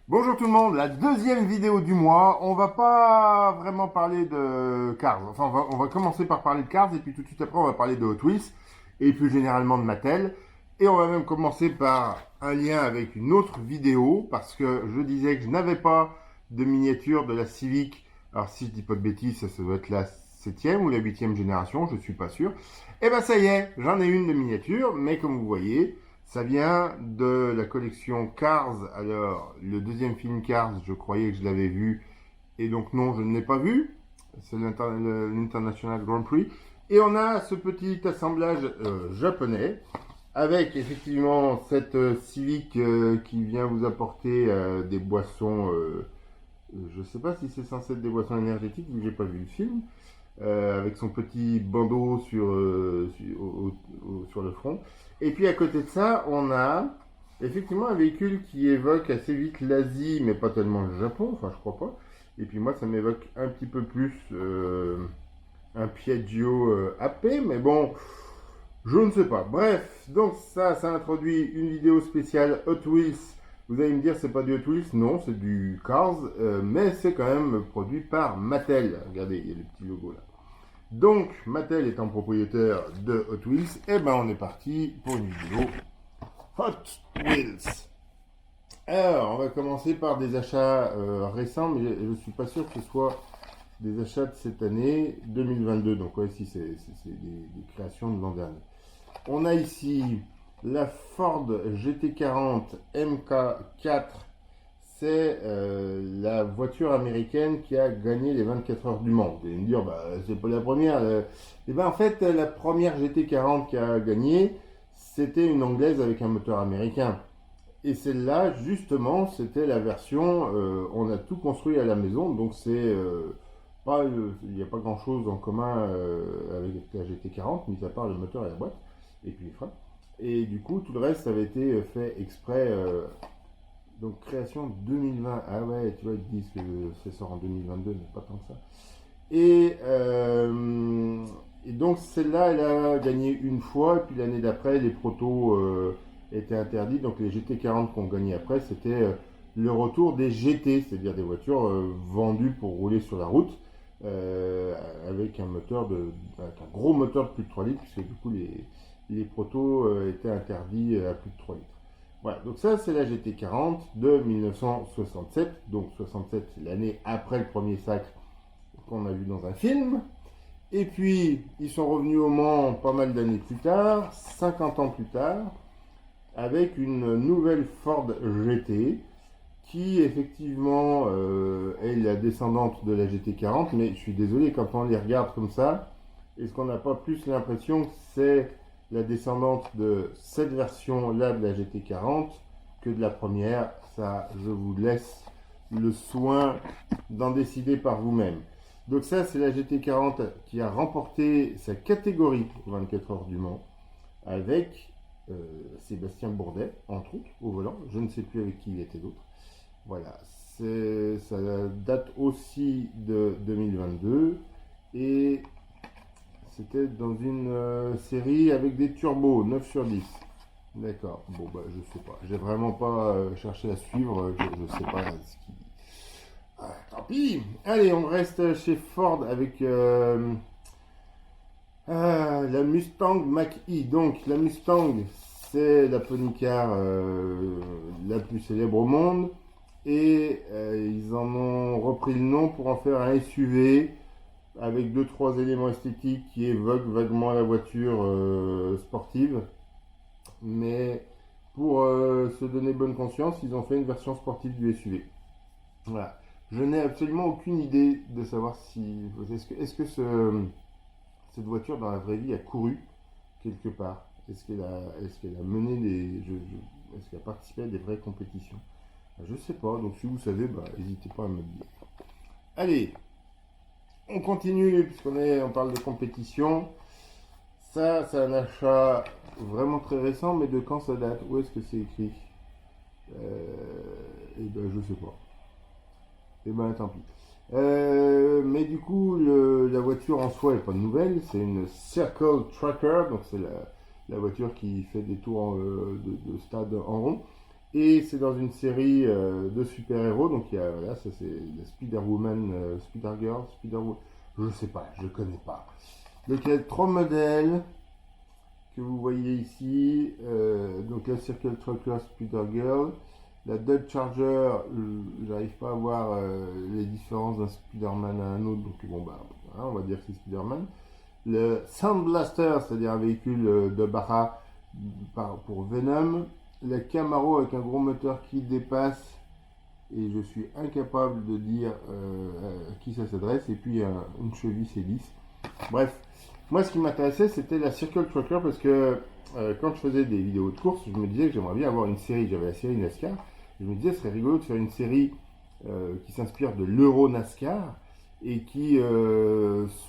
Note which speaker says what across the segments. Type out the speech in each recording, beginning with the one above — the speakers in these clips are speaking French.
Speaker 1: Bonjour tout le monde, la deuxième vidéo du mois. On va pas vraiment parler de Cars. Enfin, on va commencer par parler de Cars et puis tout de suite après, on va parler de Hot Wheels et plus généralement de Mattel. Et on va même commencer par un lien avec une autre vidéo parce que je disais que je n'avais pas de miniature de la Civic. Alors, si je dis pas de bêtises, ça doit être la septième ou la huitième génération, je suis pas sûr. Et ben ça y est, j'en ai une de miniature, mais comme vous voyez, ça vient de la collection Cars. Alors, le deuxième film Cars, je croyais que je l'avais vu, et donc non, je ne l'ai pas vu. C'est l'International Grand Prix. Et on a ce petit assemblage japonais, avec effectivement cette Civic qui vient vous apporter des boissons. Je ne sais pas si c'est censé être des boissons énergétiques, vu que j'ai pas vu le film. Avec son petit bandeau sur le front. Et puis à côté de ça, on a effectivement un véhicule qui évoque assez vite l'Asie, mais pas tellement le Japon, enfin je crois pas. Et puis moi, ça m'évoque un petit peu plus un Piaggio AP, mais bon, je ne sais pas. Bref, donc ça introduit une vidéo spéciale Hot Wheels. Vous allez me dire, c'est pas du Hot Wheels? Non, c'est du Cars, mais c'est quand même produit par Mattel. Regardez, il y a le petit logo là. Donc, Mattel étant propriétaire de Hot Wheels, et ben on est parti pour une vidéo Hot Wheels. Alors, on va commencer par des achats récents, mais je ne suis pas sûr que ce soit des achats de cette année 2022. Donc, ouais, si c'est des créations de l'an dernier. On a ici la Ford GT40 MK4. C'est la voiture américaine qui a gagné les 24 heures du Mans. Vous allez me dire, bah, c'est pas la première. Et ben en fait, la première GT40 qui a gagné, c'était une anglaise avec un moteur américain. Et celle-là, justement, c'était la version, on a tout construit à la maison, donc c'est pas, il n'y a pas grand-chose en commun avec la GT40, mis à part le moteur et la boîte, et puis les freins. Et du coup, tout le reste avait été fait exprès. Donc création 2020. Ah ouais, tu vois, ils disent que ça sort en 2022, mais pas tant que ça. Et donc celle-là, elle a gagné une fois, et puis l'année d'après, les protos étaient interdits. Donc les GT40 qu'on gagnait après, c'était le retour des GT, c'est-à-dire des voitures vendues pour rouler sur la route, avec un moteur avec un gros moteur de plus de 3 litres, puisque du coup les protos étaient interdits à plus de 3 litres. Voilà, donc ça c'est la GT40 de 1967, donc 67 c'est l'année après le premier sacre qu'on a vu dans un film. Et puis ils sont revenus au Mans pas mal d'années plus tard, 50 ans plus tard, avec une nouvelle Ford GT qui effectivement est la descendante de la GT40, mais je suis désolé, quand on les regarde comme ça, est-ce qu'on n'a pas plus l'impression que c'est la descendante de cette version-là de la GT40 que de la première? Ça, je vous laisse le soin d'en décider par vous-même. Donc ça, c'est la GT40 qui a remporté sa catégorie 24 heures du Mans avec Sébastien Bourdet, entre autres, au volant. Je ne sais plus avec qui il était d'autre. Voilà, ça date aussi de 2022 et c'était dans une série avec des turbos, 9 sur 10. D'accord, bon bah je sais pas, j'ai vraiment pas cherché à suivre, je sais pas ce qui... Ah, tant pis. Allez, on reste chez Ford avec la Mustang Mach-E. Donc la Mustang, c'est la pony car la plus célèbre au monde. Et ils en ont repris le nom pour en faire un SUV avec deux trois éléments esthétiques qui évoquent vaguement la voiture sportive. Mais pour se donner bonne conscience, ils ont fait une version sportive du SUV. Voilà. Je n'ai absolument aucune idée de savoir si... cette voiture dans la vraie vie a couru quelque part? Est-ce qu'elle a mené est-ce qu'elle a participé à des vraies compétitions? Je sais pas, donc si vous savez, bah, n'hésitez pas à me le dire. Allez, on continue, on parle de compétition. Ça, c'est un achat vraiment très récent, mais de quand ça date? Où est-ce que c'est écrit? Et ben, je sais pas. Et ben, tant pis. Mais du coup, la voiture en soi n'est pas nouvelle. C'est une Circle Tracker, donc c'est la voiture qui fait des tours de stade en rond. Et c'est dans une série de super-héros. Donc il y a, voilà, ça c'est la Spider-Woman, Spider-Girl, je sais pas, je connais pas. Donc il y a 3 modèles que vous voyez ici. Donc la Circle Trucker Spider-Girl. La Dodge Charger, j'arrive pas à voir les différences d'un Spider-Man à un autre. Donc bon, bah, voilà, on va dire que c'est Spider-Man. Le Sound Blaster, c'est-à-dire un véhicule de Baja pour Venom. La Camaro avec un gros moteur qui dépasse, et je suis incapable de dire à qui ça s'adresse. Et puis une cheville hélice. Bref, moi ce qui m'intéressait c'était la Circle Trucker parce que quand je faisais des vidéos de course, je me disais que j'aimerais bien avoir une série. J'avais la série NASCAR. Je me disais ce serait rigolo de faire une série qui s'inspire de l'Euro NASCAR et qui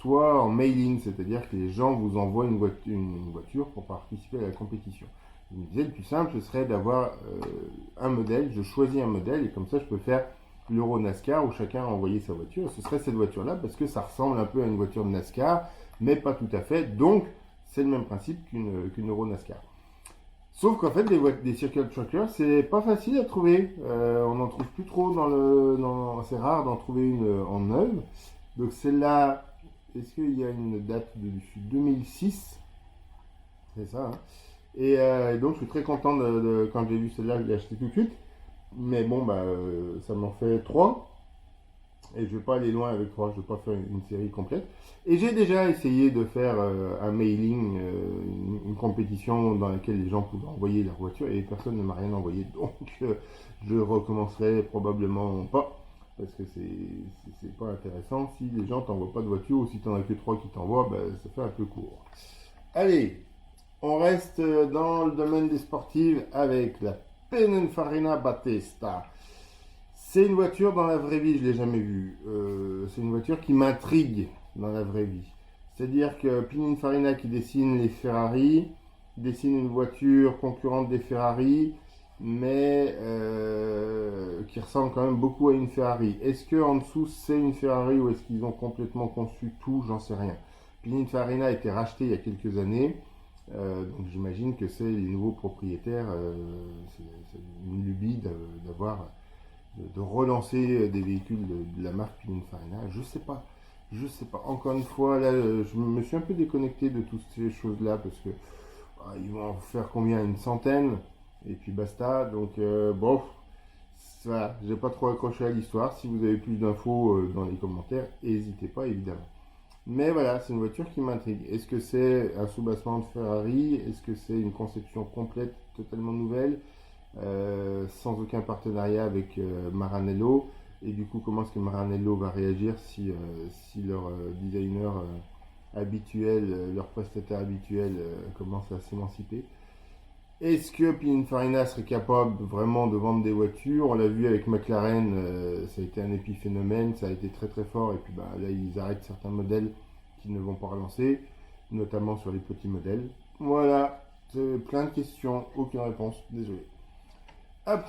Speaker 1: soit en mailing, c'est-à-dire que les gens vous envoient une voiture pour participer à la compétition. Je me disais le plus simple ce serait d'avoir un modèle, je choisis un modèle et comme ça je peux faire l'Euro NASCAR où chacun a envoyé sa voiture. Ce serait cette voiture-là parce que ça ressemble un peu à une voiture de NASCAR, mais pas tout à fait. Donc c'est le même principe qu'une Euro NASCAR. Sauf qu'en fait, des Circle Truckers, c'est pas facile à trouver. On n'en trouve plus trop c'est rare d'en trouver une en neuve. Donc celle-là, est-ce qu'il y a une date de dessus 2006? C'est ça. Hein. Et donc je suis très content quand j'ai vu celle-là, je l'ai acheté tout de suite. Mais bon, bah, ça m'en fait 3. Et je vais pas aller loin avec 3, je vais pas faire une série complète. Et j'ai déjà essayé de faire un mailing, une compétition dans laquelle les gens pouvaient envoyer leur voiture et personne ne m'a rien envoyé. Donc je recommencerai probablement pas. Parce que c'est pas intéressant. Si les gens t'envoient pas de voiture ou si t'en as que 3 qui t'envoient, ben, ça fait un peu court. Allez, on reste dans le domaine des sportives avec la Pininfarina Battista. C'est une voiture dans la vraie vie, je ne l'ai jamais vue. C'est une voiture qui m'intrigue dans la vraie vie. C'est-à-dire que Pininfarina qui dessine les Ferrari, dessine une voiture concurrente des Ferrari, mais qui ressemble quand même beaucoup à une Ferrari. Est-ce qu'en dessous c'est une Ferrari ou est-ce qu'ils ont complètement conçu tout? J'en sais rien. Pininfarina a été racheté il y a quelques années. Donc j'imagine que c'est les nouveaux propriétaires. C'est une lubie d'avoir de relancer des véhicules de la marque Pininfarina. Je sais pas. Encore une fois, là, je me suis un peu déconnecté de toutes ces choses-là parce que ils vont en faire combien? Une centaine et puis basta. Donc bon, voilà, j'ai pas trop accroché à l'histoire. Si vous avez plus d'infos dans les commentaires, n'hésitez pas évidemment. Mais voilà, c'est une voiture qui m'intrigue. Est-ce que c'est un soubassement de Ferrari? Est-ce que c'est une conception complète, totalement nouvelle? Sans aucun partenariat avec Maranello. Et du coup, comment est-ce que Maranello va réagir si leur designer habituel, leur prestataire habituel commence à s'émanciper? Est-ce que Pininfarina serait capable vraiment de vendre des voitures? On l'a vu avec McLaren, ça a été un épiphénomène, ça a été très très fort. Et puis bah, là, ils arrêtent certains modèles qui ne vont pas relancer, notamment sur les petits modèles. Voilà, c'est plein de questions, aucune réponse, désolé. Hop,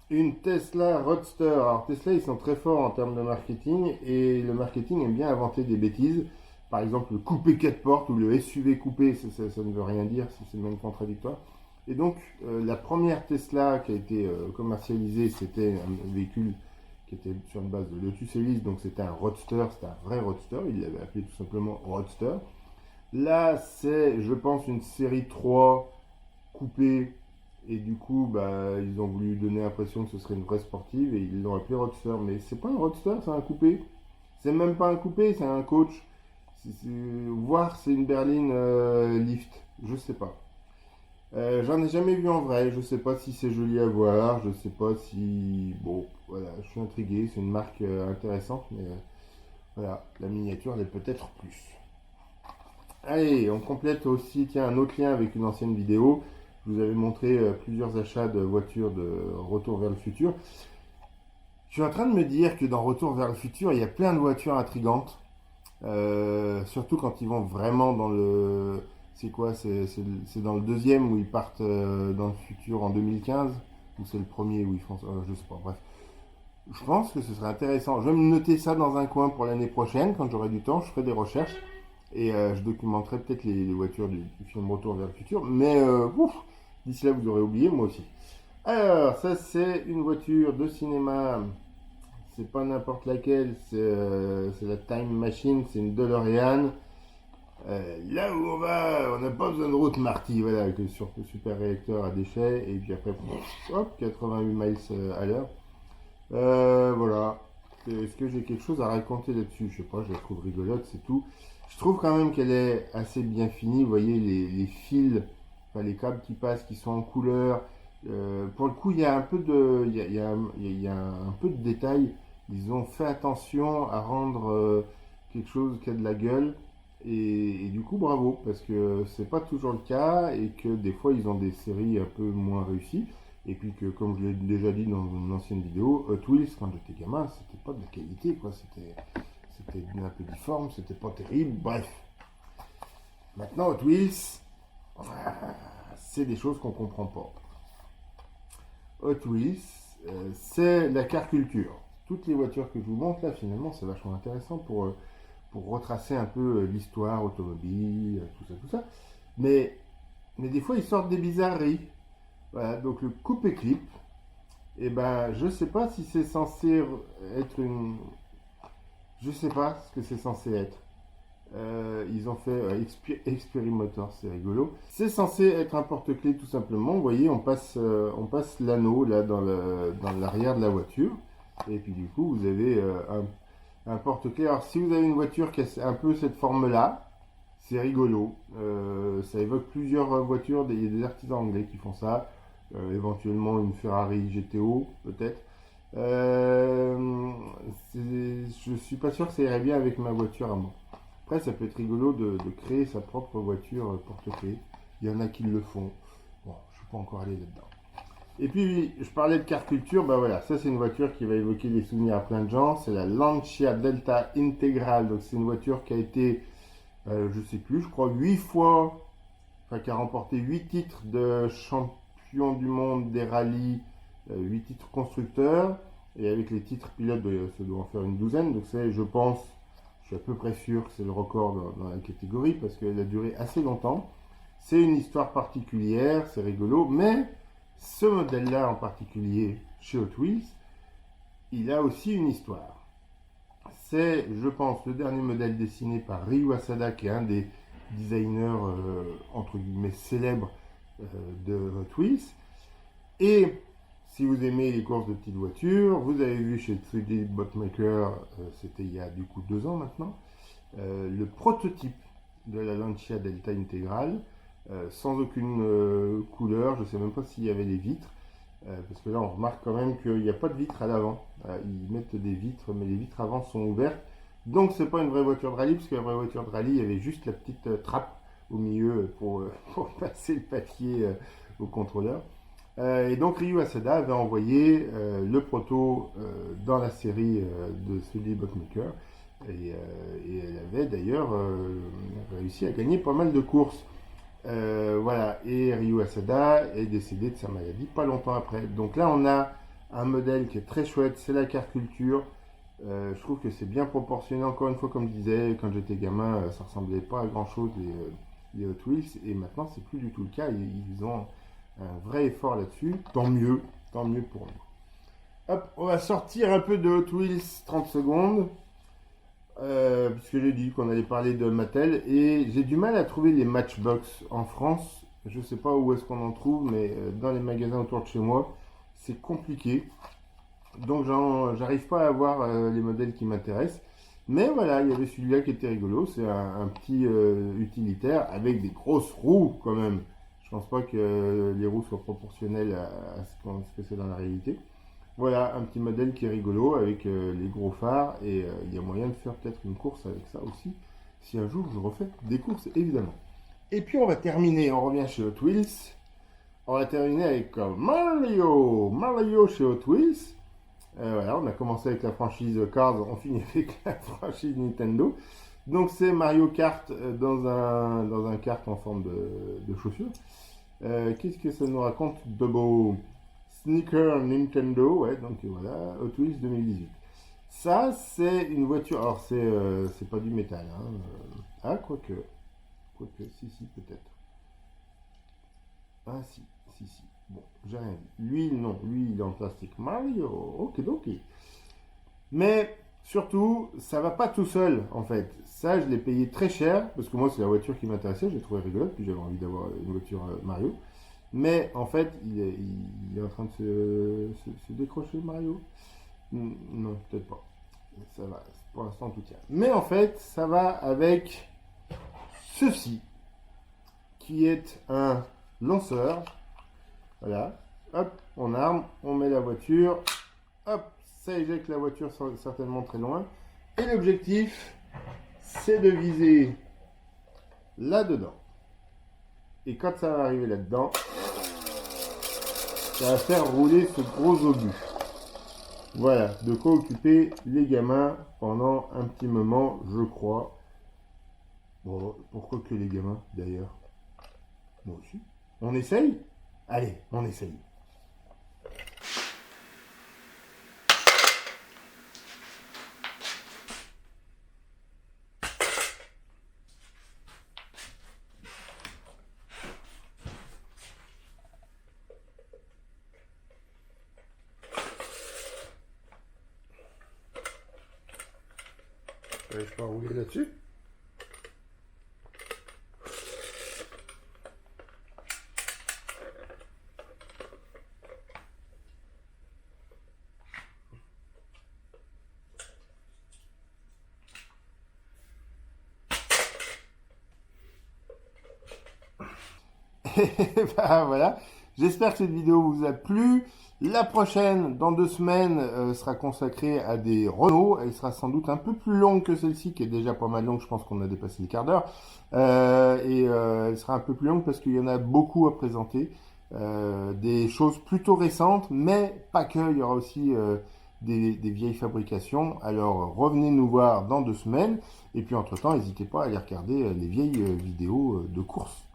Speaker 1: une Tesla Roadster. Alors Tesla, ils sont très forts en termes de marketing et le marketing aime bien inventer des bêtises. Par exemple, le coupé 4 portes ou le SUV coupé, ça ne veut rien dire, c'est même contradictoire. Et donc, la première Tesla qui a été commercialisée, c'était un véhicule qui était sur une base de Lotus Elise, donc c'était un Roadster, c'était un vrai Roadster, il l'avait appelé tout simplement Roadster. Là, c'est, je pense, une série 3 coupée. Et du coup, bah, ils ont voulu donner l'impression que ce serait une vraie sportive et ils l'ont appelé Roadster. Mais c'est pas un Roadster, c'est un coupé. C'est même pas un coupé, c'est un coach. Voire c'est une berline lift. Je sais pas. J'en ai jamais vu en vrai. Je sais pas si c'est joli à voir. Je sais pas si. Bon, voilà, je suis intrigué. C'est une marque intéressante. Mais voilà, la miniature l'est peut-être plus. Allez, on complète aussi, tiens, un autre lien avec une ancienne vidéo. Je vous avais montré plusieurs achats de voitures de Retour vers le futur. Je suis en train de me dire que dans Retour vers le futur, il y a plein de voitures intrigantes. Surtout quand ils vont vraiment dans le... C'est quoi? C'est dans le deuxième où ils partent dans le futur en 2015? Ou c'est le premier où ils font ça? Je sais pas, bref. Je pense que ce serait intéressant. Je vais me noter ça dans un coin pour l'année prochaine. Quand j'aurai du temps, je ferai des recherches. Et je documenterai peut-être les voitures du film Retour vers le futur. Mais d'ici là, vous aurez oublié, moi aussi. Alors, ça c'est une voiture de cinéma. C'est pas n'importe laquelle, c'est la Time Machine, c'est une DeLorean. Là où on va, on n'a pas besoin de route Marty, voilà, avec le super réacteur à déchets, et puis après, hop, 88 miles à l'heure. Voilà. Est-ce que j'ai quelque chose à raconter là-dessus? Je sais pas, je la trouve rigolote, c'est tout. Je trouve quand même qu'elle est assez bien finie. Vous voyez les fils, enfin les câbles qui passent, qui sont en couleur. Pour le coup, il y a un peu de, il y a un peu de détail. Ils ont fait attention à rendre quelque chose qui a de la gueule. Et du coup, bravo, parce que c'est pas toujours le cas et que des fois, ils ont des séries un peu moins réussies. Et puis que, comme je l'ai déjà dit dans une ancienne vidéo, Hot Wheels, quand j'étais gamin, c'était pas de la qualité, quoi. C'était un peu difforme, c'était pas terrible. Bref. Maintenant, Hot Wheels, c'est des choses qu'on comprend pas. Hot Wheels, c'est la car culture. Toutes les voitures que je vous montre là, finalement, c'est vachement intéressant pour retracer un peu l'histoire automobile, tout ça. Mais des fois, ils sortent des bizarreries. Voilà, donc le coupe-clip, eh ben, je sais pas si c'est censé être une. Je sais pas ce que c'est censé être. Ils ont fait Experimotors, c'est rigolo. C'est censé être un porte-clés tout simplement. Vous voyez, on passe l'anneau là dans l'arrière de la voiture. Et puis du coup, vous avez un porte-clés. Alors si vous avez une voiture qui a un peu cette forme-là, c'est rigolo. Ça évoque plusieurs voitures. Il y a des artisans anglais qui font ça. Éventuellement une Ferrari GTO, peut-être. Je suis pas sûr que ça irait bien avec ma voiture à moi. Après, ça peut être rigolo de créer sa propre voiture porte-clés. Il y en a qui le font. Bon, je ne suis pas encore allé là-dedans. Et puis, je parlais de car culture. Ben voilà, ça c'est une voiture qui va évoquer des souvenirs à plein de gens. C'est la Lancia Delta Integral. Donc c'est une voiture qui a été, je sais plus, je crois 8 fois, enfin qui a remporté 8 titres de champion du monde des rallyes, 8 titres constructeurs. Et avec les titres pilotes, ça doit en faire une douzaine. Donc c'est, je pense, je suis à peu près sûr que c'est le record dans la catégorie parce qu'elle a duré assez longtemps. C'est une histoire particulière, c'est rigolo, mais ce modèle-là en particulier chez Hot Wheels, il a aussi une histoire. C'est, je pense, le dernier modèle dessiné par Ryu Asada, qui est un des designers entre guillemets célèbres de Hot Wheels. Et si vous aimez les courses de petites voitures, vous avez vu chez 3D Boatmaker, c'était il y a du coup 2 ans maintenant, le prototype de la Lancia Delta Integral, sans aucune couleur, je ne sais même pas s'il y avait des vitres, parce que là on remarque quand même qu'il n'y a pas de vitres à l'avant. Ils mettent des vitres, mais les vitres avant sont ouvertes. Donc c'est pas une vraie voiture de rallye, parce que la vraie voiture de rallye, il y avait juste la petite trappe au milieu pour passer le papier au contrôleur. Et donc Ryu Asada avait envoyé le proto dans la série de 3D Boatmaker. Et elle avait d'ailleurs réussi à gagner pas mal de courses. Voilà, et Ryu Asada est décédé de sa maladie pas longtemps après. Donc là, on a un modèle qui est très chouette, c'est la car culture. Je trouve que c'est bien proportionné, encore une fois, comme je disais, quand j'étais gamin, ça ressemblait pas à grand chose les Hot Wheels, et maintenant, c'est plus du tout le cas. Ils ont un vrai effort là-dessus. Tant mieux pour nous. Hop, on va sortir un peu de Hot Wheels 30 secondes. Puisque j'ai dit qu'on allait parler de Mattel et j'ai du mal à trouver les Matchbox en France. Je sais pas où est-ce qu'on en trouve, mais dans les magasins autour de chez moi, c'est compliqué. Donc j'arrive pas à avoir les modèles qui m'intéressent. Mais voilà, il y avait celui-là qui était rigolo. C'est un petit utilitaire avec des grosses roues quand même. Je pense pas que les roues soient proportionnelles à ce que c'est dans la réalité. Voilà, un petit modèle qui est rigolo avec les gros phares et il y a moyen de faire peut-être une course avec ça aussi, si un jour je refais des courses évidemment. Et puis on va terminer, on revient chez Hot Wheels, on va terminer avec Mario chez Hot Wheels. Voilà, on a commencé avec la franchise Cars, on finit avec la franchise Nintendo. Donc c'est Mario Kart dans un kart en forme de chaussure. Qu'est-ce que ça nous raconte de beau? Sneaker Nintendo, ouais, donc voilà, Hot Wheels 2018. Ça, c'est une voiture. Alors, c'est pas du métal, hein. Ah, quoique, si, peut-être. Ah, si. Bon, j'ai rien dit. L'huile, non. Lui, il est en plastique. Mario, ok, ok. Mais surtout, ça va pas tout seul, en fait. Ça, je l'ai payé très cher, parce que moi, c'est la voiture qui m'intéressait. J'ai trouvé rigolote, puis j'avais envie d'avoir une voiture Mario. Mais en fait, il est en train de se décrocher, Mario. Non, peut-être pas. Ça va, pour l'instant, tout tient. Mais en fait, ça va avec ceci, qui est un lanceur. Voilà. Hop, on arme, on met la voiture. Hop, ça éjecte la voiture certainement très loin. Et l'objectif, c'est de viser là-dedans. Et quand ça va arriver là-dedans, ça va faire rouler ce gros obus. Voilà, de quoi occuper les gamins pendant un petit moment, je crois. Bon, pourquoi que les gamins, d'ailleurs? Moi aussi. On essaye? Allez, on essaye. Je vais pas rouler là-dessus. Et bah, voilà, j'espère que cette vidéo vous a plu. La prochaine, dans 2 semaines, sera consacrée à des Renault. Elle sera sans doute un peu plus longue que celle-ci, qui est déjà pas mal longue. Je pense qu'on a dépassé le quart d'heure. Elle sera un peu plus longue parce qu'il y en a beaucoup à présenter. Des choses plutôt récentes, mais pas que. Il y aura aussi des vieilles fabrications. Alors revenez nous voir dans 2 semaines. Et puis entre-temps, n'hésitez pas à aller regarder les vieilles vidéos de course.